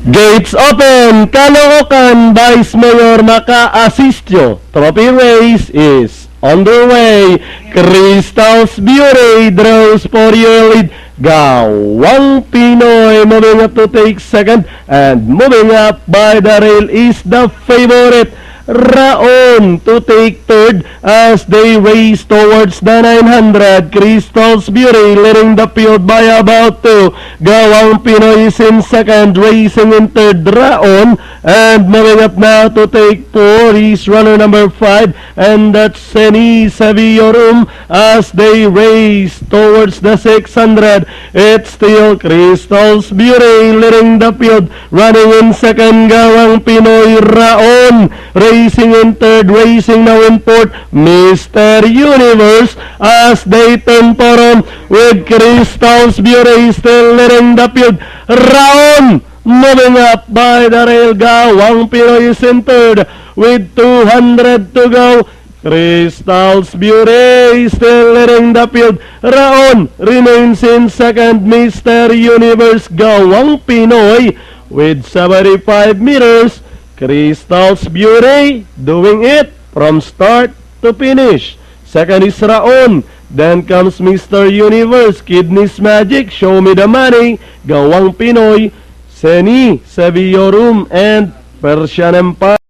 Gates open! Caloocan Vice Mayor maka-assistyo. Trophy race is underway. Crystal's Beauty draws for your lead. Gawang Pinoy moving up to take second, and moving up by the rail is the favorite Raon to take third as they race towards the 900. Crystal's Beauty leading the field by about 2. Gawang Pinoy is in second, racing in third Raon, and moving up now to take 4 is runner number 5, and that's Seni Saviorum as they race towards the 600. It's still Crystal's Beauty leading the field, running in second Gawang Pinoy. Raon racing in third, racing now in fourth, Mr. Universe as they turn for home with Crystal's Beauty still leading the field. Raon moving up by the rail. Gawang Pinoy is in third with 200 to go. Crystal's Beauty still leading the field. Raon remains in second. Mr. Universe, Gawang Pinoy with 75 meters. Crystal's Beauty doing it from start to finish. Second is Raon. Then comes Mr. Universe, Kidneys Magic, Show Me the Money, Gawang Pinoy, Seni Saviorum, and Persian Empire.